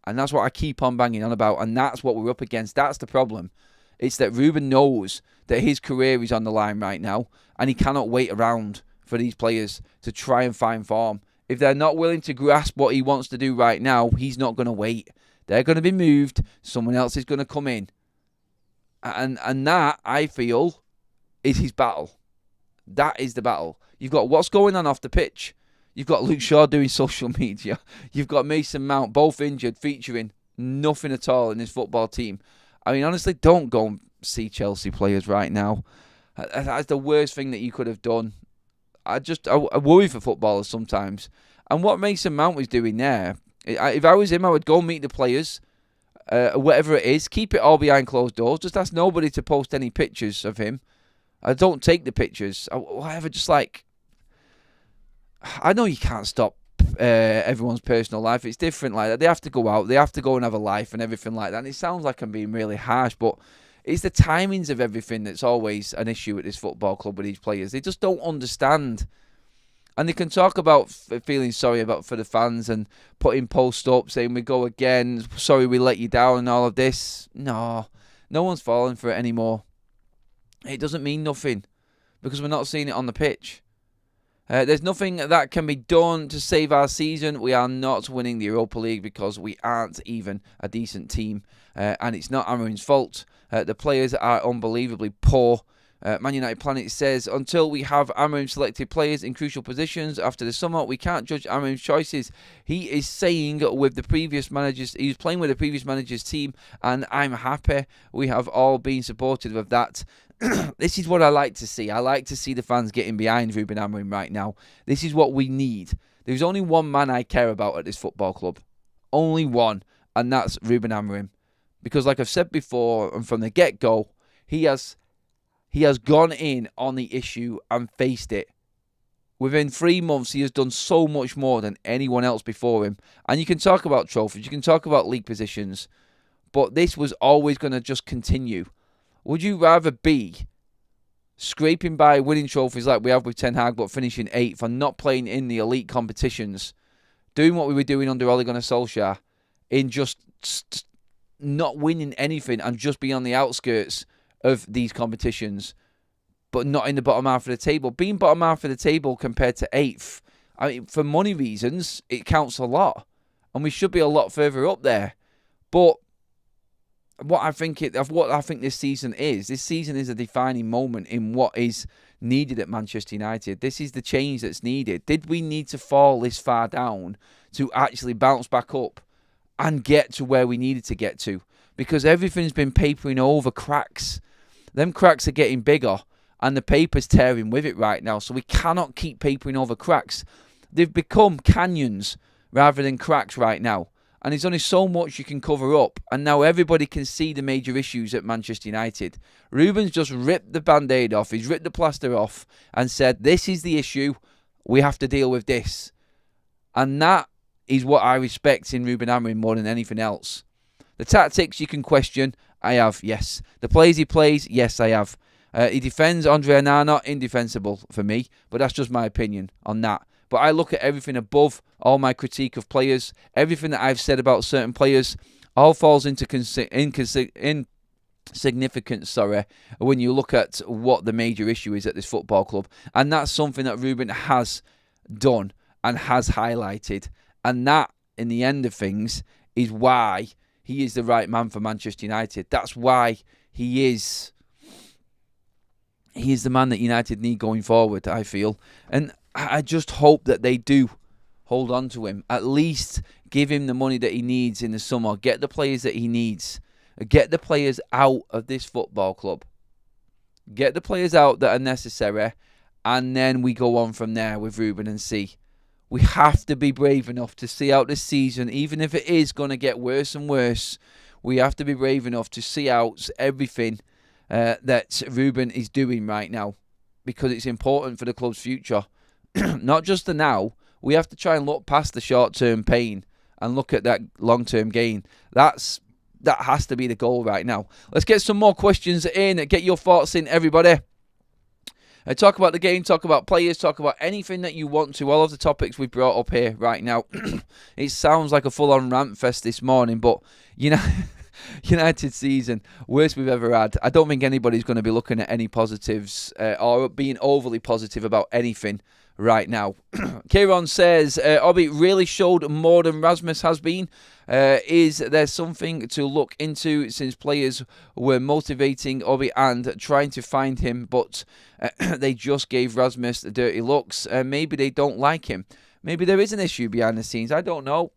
Speaker 1: And that's what I keep on banging on about. And that's what we're up against. That's the problem. It's that Ruben knows that his career is on the line right now. And he cannot wait around for these players to try and find form. If they're not willing to grasp what he wants to do right now, he's not going to wait. They're going to be moved. Someone else is going to come in. And that, I feel, is his battle. That is the battle. You've got what's going on off the pitch. You've got Luke Shaw doing social media. You've got Mason Mount, both injured, featuring nothing at all in this football team. I mean, honestly, don't go and see Chelsea players right now. That's the worst thing that you could have done. I worry for footballers sometimes. And what Mason Mount was doing there, if I was him, I would go meet the players, whatever it is, keep it all behind closed doors. Just ask nobody to post any pictures of him. I don't take the pictures. Whatever, just like, I know you can't stop everyone's personal life. It's different like that. They have to go out. They have to go and have a life and everything like that. And it sounds like I'm being really harsh, but It's the timings of everything that's always an issue at this football club with these players. They just don't understand. And they can talk about feeling sorry for the fans and putting posts up saying we go again, sorry we let you down and all of this. No one's falling for it anymore. It doesn't mean nothing because we're not seeing it on the pitch. There's nothing that can be done to save our season. We are not winning the Europa League because we aren't even a decent team. And it's not Amorim's fault. The players are unbelievably poor. Man United Planet says, until we have Amorim selected players in crucial positions after the summer, we can't judge Amorim's choices. He is saying with the previous managers, he was playing with the previous manager's team, and I'm happy. We have all been supportive of that. This is what I like to see. I like to see the fans getting behind Ruben Amorim right now. This is what we need. There's only one man I care about at this football club. Only one, and that's Ruben Amorim. Because like I've said before, and from the get-go, he has gone in on the issue and faced it. Within 3 months, he has done so much more than anyone else before him. And you can talk about trophies, you can talk about league positions, but this was always going to just continue. Would you rather be scraping by winning trophies like we have with Ten Hag, but finishing 8th and not playing in the elite competitions, doing what we were doing under Ole Gunnar Solskjaer, in just not winning anything and just be on the outskirts of these competitions, but not in the bottom half of the table? Being bottom half of the table compared to 8th, I mean, for money reasons, it counts a lot, and we should be a lot further up there. But what I think this season is a defining moment in what is needed at Manchester United. This is the change that's needed. Did we need to fall this far down to actually bounce back up and get to where we needed to get to? Because everything's been papering over cracks. Them cracks are getting bigger and the paper's tearing with it right now. So we cannot keep papering over cracks. They've become canyons rather than cracks right now. And there's only so much you can cover up. And now everybody can see the major issues at Manchester United. Ruben's just ripped the band-aid off. He's ripped the plaster off and said, this is the issue. We have to deal with this. And that is what I respect in Ruben Amorim more than anything else. The tactics you can question. I have, yes. The plays he plays, yes, I have. He defends Andre Onana, indefensible for me. But that's just my opinion on that. But I look at everything above all my critique of players. Everything that I've said about certain players all falls into insignificance, when you look at what the major issue is at this football club. And that's something that Ruben has done and has highlighted. And that, in the end of things, is why he is the right man for Manchester United. That's why he is the man that United need going forward, I feel. And I just hope that they do hold on to him. At least give him the money that he needs in the summer. Get the players that he needs. Get the players out of this football club. Get the players out that are necessary. And then we go on from there with Ruben and see. We have to be brave enough to see out this season. Even if it is going to get worse and worse. We have to be brave enough to see out everything that Ruben is doing right now. Because it's important for the club's future. Not just the now. We have to try and look past the short-term pain and look at that long-term gain. That has to be the goal right now. Let's get some more questions in. Get your thoughts in, everybody. Talk about the game, talk about players, talk about anything that you want to. All of the topics we've brought up here right now. It sounds like a full-on rant fest this morning, but United season, worst we've ever had. I don't think anybody's going to be looking at any positives or being overly positive about anything right now. Kieran says, Obi really showed more than Rasmus has been. Is there something to look into since players were motivating Obi and trying to find him, but they just gave Rasmus the dirty looks? Maybe they don't like him. Maybe there is an issue behind the scenes. I don't know.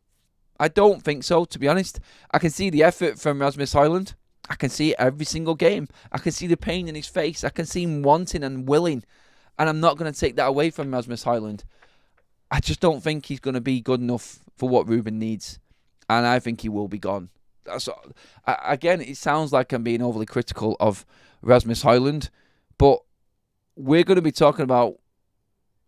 Speaker 1: I don't think so, to be honest. I can see the effort from Rasmus Højlund. I can see it every single game. I can see the pain in his face. I can see him wanting and willing. And I'm not going to take that away from Rasmus Højlund. I just don't think he's going to be good enough for what Ruben needs. And I think he will be gone. Again, it sounds like I'm being overly critical of Rasmus Højlund. But we're going to be talking about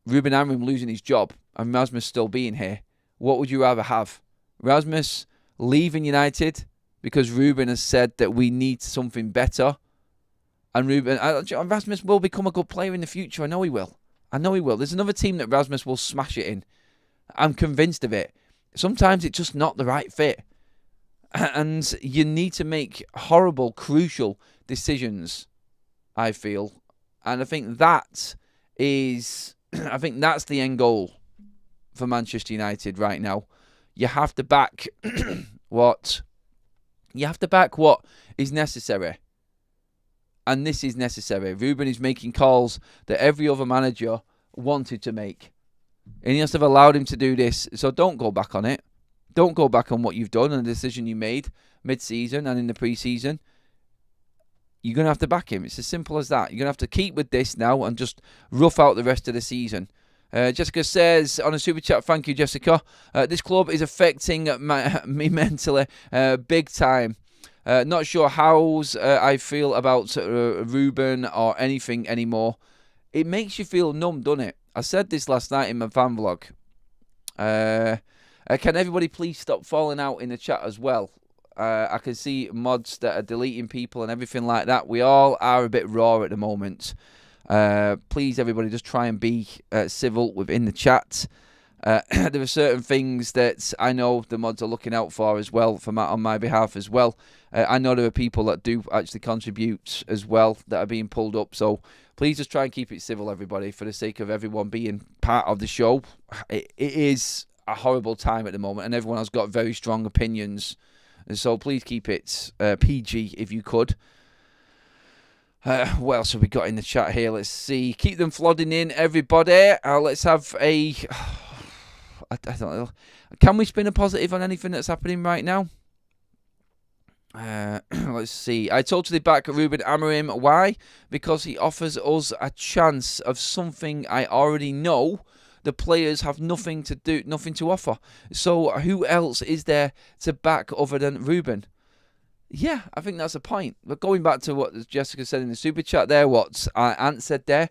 Speaker 1: Ruben Amorim losing his job and Rasmus still being here. What would you rather have? Rasmus leaving United because Ruben has said that we need something better, And Rasmus will become a good player in the future. I know he will. There's another team that Rasmus will smash it in. I'm convinced of it. Sometimes it's just not the right fit. And you need to make horrible, crucial decisions, I feel. And I think that's the end goal for Manchester United right now. You have to back what is necessary. And this is necessary. Ruben is making calls that every other manager wanted to make. And he must have allowed him to do this. So don't go back on it. Don't go back on what you've done and the decision you made mid-season and in the pre-season. You're going to have to back him. It's as simple as that. You're going to have to keep with this now and just rough out the rest of the season. Jessica says on a super chat, thank you, Jessica. This club is affecting me mentally big time. Not sure how I feel about Ruben or anything anymore. It makes you feel numb, doesn't it? I said this last night in my fan vlog. Can everybody please stop falling out in the chat as well? I can see mods that are deleting people and everything like that. We all are a bit raw at the moment. Please, everybody, just try and be civil within the chat. There are certain things that I know the mods are looking out for as well, on my behalf as well. I know there are people that do actually contribute as well that are being pulled up. So please just try and keep it civil, everybody, for the sake of everyone being part of the show. It is a horrible time at the moment, and everyone has got very strong opinions. And so please keep it PG if you could. What else have we got in the chat here? Let's see. Keep them flooding in, everybody. Let's have a... I don't know. Can we spin a positive on anything that's happening right now? Let's see. I totally back Ruben Amorim. Why? Because he offers us a chance of something I already know. The players have nothing to offer. So who else is there to back other than Ruben? Yeah, I think that's a point. But going back to what Jessica said in the super chat there, what Ant said there,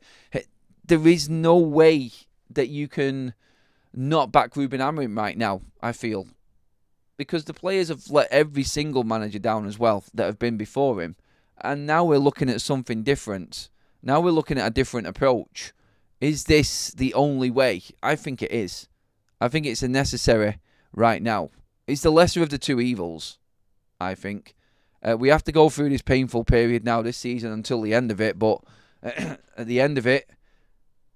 Speaker 1: there is no way that you can not back Ruben Amorim right now, I feel. Because the players have let every single manager down as well that have been before him. And now we're looking at something different. Now we're looking at a different approach. Is this the only way? I think it is. I think it's a necessary right now. It's the lesser of the two evils, I think. We have to go through this painful period now this season until the end of it. But at the end of it,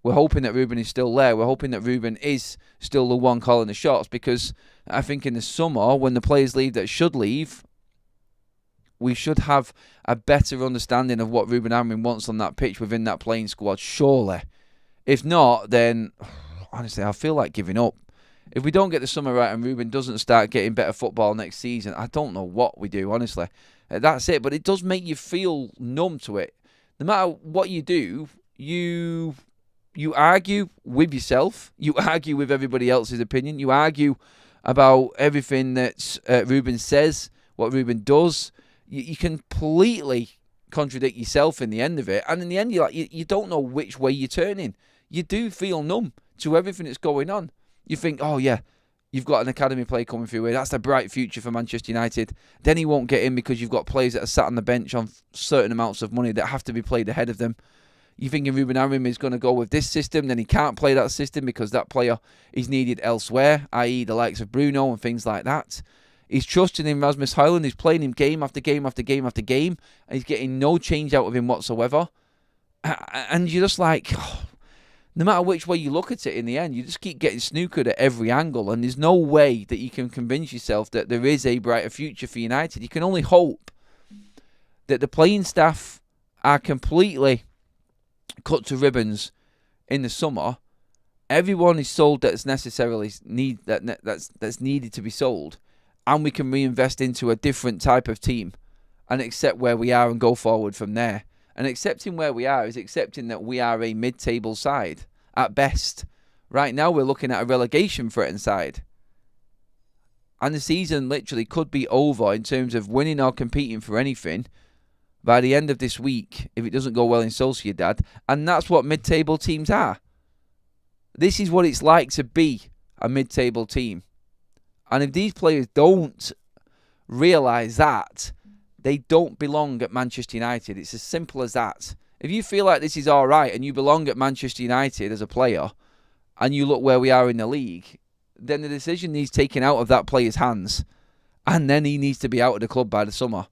Speaker 1: we're hoping that Ruben is still there. We're hoping that Ruben is still the one calling the shots. Because I think in the summer, when the players leave that should leave, we should have a better understanding of what Ruben Amorim wants on that pitch within that playing squad, surely. If not, then, honestly, I feel like giving up. If we don't get the summer right and Ruben doesn't start getting better football next season, I don't know what we do, honestly. That's it. But it does make you feel numb to it. No matter what you do, you argue with yourself. You argue with everybody else's opinion. You argue about everything that Ruben says, what Ruben does. You completely contradict yourself in the end of it. And in the end, you don't know which way you're turning. You do feel numb to everything that's going on. You think, oh yeah, you've got an academy player coming through here. That's the bright future for Manchester United. Then he won't get in because you've got players that are sat on the bench on certain amounts of money that have to be played ahead of them. You're thinking Ruben Amorim is going to go with this system, then he can't play that system because that player is needed elsewhere, i.e. the likes of Bruno and things like that. He's trusting in Rasmus Højlund. He's playing him game after game after game after game. And he's getting no change out of him whatsoever. And you're just like, no matter which way you look at it in the end, you just keep getting snookered at every angle. And there's no way that you can convince yourself that there is a brighter future for United. You can only hope that the playing staff are completely cut to ribbons in the summer. Everyone is sold that's that's needed to be sold. And we can reinvest into a different type of team and accept where we are and go forward from there. And accepting where we are is accepting that we are a mid-table side at best. Right now we're looking at a relegation threatened side. And the season literally could be over in terms of winning or competing for anything by the end of this week if it doesn't go well in Sociedad. And that's what mid-table teams are. This is what it's like to be a mid-table team. And if these players don't realise that, they don't belong at Manchester United. It's as simple as that. If you feel like this is all right and you belong at Manchester United as a player, and you look where we are in the league, then the decision needs taken out of that player's hands, and then he needs to be out of the club by the summer.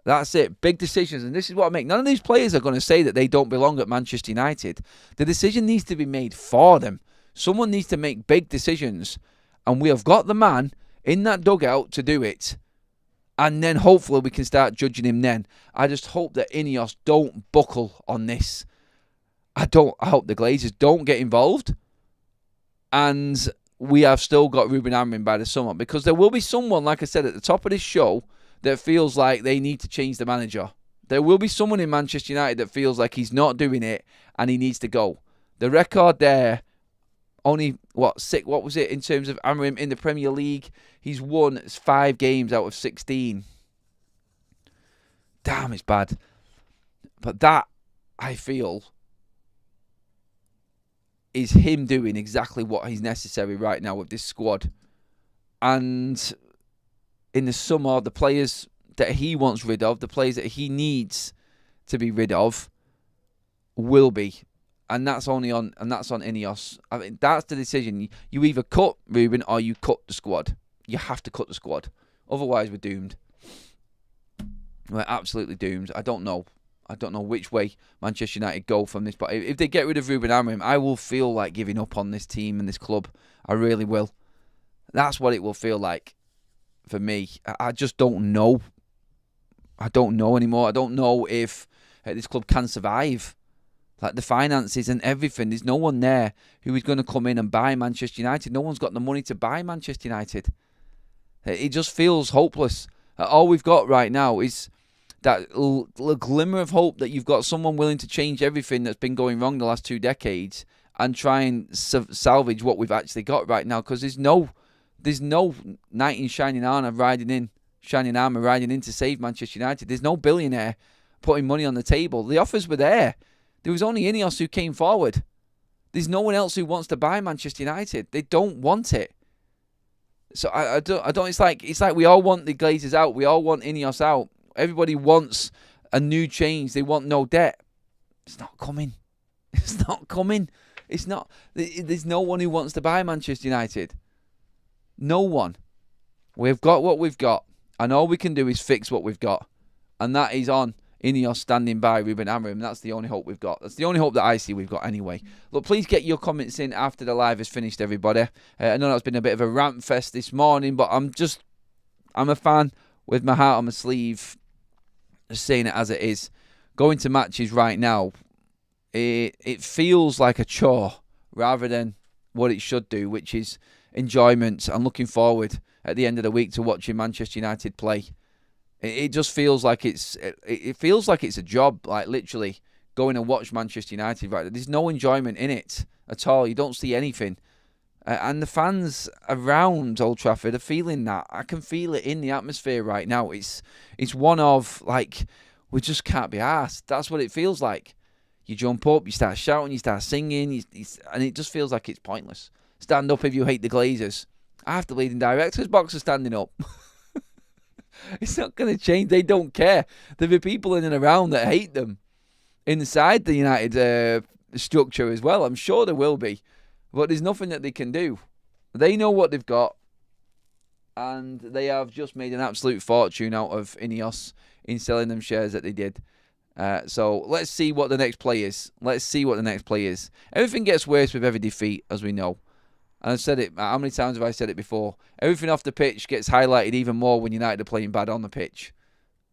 Speaker 1: That's it. Big decisions, and this is what I make. None of these players are going to say that they don't belong at Manchester United. The decision needs to be made for them. Someone needs to make big decisions, and we have got the man in that dugout to do it. And then hopefully we can start judging him then. I just hope that Ineos don't buckle on this. I hope the Glazers don't get involved. And we have still got Ruben Amorim by the summer. Because there will be someone, like I said, at the top of this show that feels like they need to change the manager. There will be someone in Manchester United that feels like he's not doing it and he needs to go. The record there, only, what was it in terms of Amorim in the Premier League? He's won 5 games out of 16. Damn, it's bad. But that, I feel, is him doing exactly what is necessary right now with this squad. And in the summer, the players that he wants rid of, the players that he needs to be rid of, will be. And that's on Ineos. I mean, that's the decision. You either cut Ruben or you cut the squad. You have to cut the squad. Otherwise, we're doomed. We're absolutely doomed. I don't know which way Manchester United go from this. But if they get rid of Ruben Amorim, I will feel like giving up on this team and this club. I really will. That's what it will feel like for me. I just don't know. I don't know anymore. I don't know if this club can survive. Like the finances and everything. There's no one there who is going to come in and buy Manchester United. No one's got the money to buy Manchester United. It just feels hopeless. All we've got right now is that glimmer of hope that you've got someone willing to change everything that's been going wrong the last 2 decades and try and salvage what we've actually got right now. Because there's no knight in shining armour riding in to save Manchester United. There's no billionaire putting money on the table. The offers were there. There was only Ineos who came forward. There's no one else who wants to buy Manchester United. They don't want it. So I don't. It's like we all want the Glazers out. We all want Ineos out. Everybody wants a new change. They want no debt. It's not coming. It's not coming. It's not. There's no one who wants to buy Manchester United. No one. We've got what we've got, and all we can do is fix what we've got, and that is on Ineos standing by Ruben Amorim. That's the only hope we've got. That's the only hope that I see we've got anyway. Look, please get your comments in after the live is finished, everybody. I know that's been a bit of a rant fest this morning, but I'm a fan with my heart on my sleeve, just saying it as it is. Going to matches right now, it feels like a chore rather than what it should do, which is enjoyment and looking forward at the end of the week to watching Manchester United play. It just feels like it feels like it's a job, like literally going and watch Manchester United right. There's no enjoyment in it at all. You don't see anything. And the fans around Old Trafford are feeling that. I can feel it in the atmosphere right now. It's one of, like, we just can't be arsed. That's what it feels like. You jump up, you start shouting, you start singing, and it just feels like it's pointless. Stand up if you hate the Glazers. Half the leading directors' box are standing up. It's not going to change. They don't care. There'll be people in and around that hate them inside the United structure as well. I'm sure there will be. But there's nothing that they can do. They know what they've got. And they have just made an absolute fortune out of Ineos in selling them shares that they did. So let's see what the next play is. Everything gets worse with every defeat, as we know. And I've said it, how many times have I said it before? Everything off the pitch gets highlighted even more when United are playing bad on the pitch.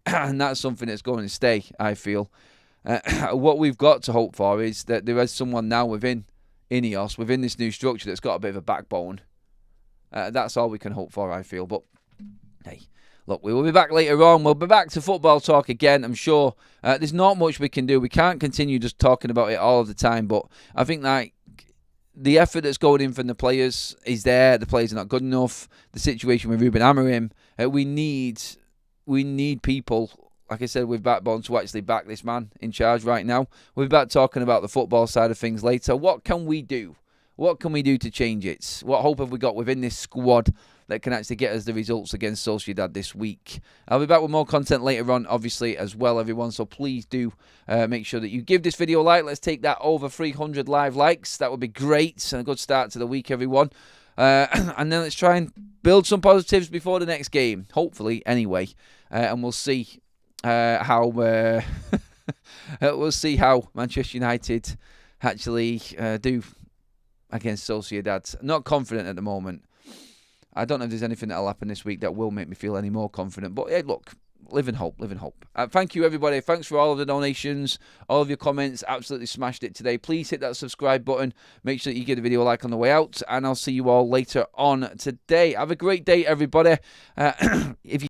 Speaker 1: And that's something that's going to stay, I feel. What we've got to hope for is that there is someone now within Ineos, within this new structure, that's got a bit of a backbone. That's all we can hope for, I feel. But, hey, look, we will be back later on. We'll be back to football talk again, I'm sure. There's not much we can do. We can't continue just talking about it all of the time. But I think, like, the effort that's going in from the players is there. The players are not good enough. The situation with Ruben Amorim, we need people, like I said, with backbone to actually back this man in charge right now. We'll be back talking about the football side of things later. What can we do? What can we do to change it? What hope have we got within this squad that can actually get us the results against Sociedad this week. I'll be back with more content later on, obviously, as well, everyone. So please do make sure that you give this video a like. Let's take that over 300 live likes. That would be great. And a good start to the week, everyone. And then let's try and build some positives before the next game. Hopefully, anyway. And we'll see how we'll see how Manchester United actually do against Sociedad. Not confident at the moment. I don't know if there's anything that'll happen this week that will make me feel any more confident. But hey, look, live in hope, live in hope. Thank you, everybody. Thanks for all of the donations, all of your comments. Absolutely smashed it today. Please hit that subscribe button. Make sure that you give the video a like on the way out. And I'll see you all later on today. Have a great day, everybody. If you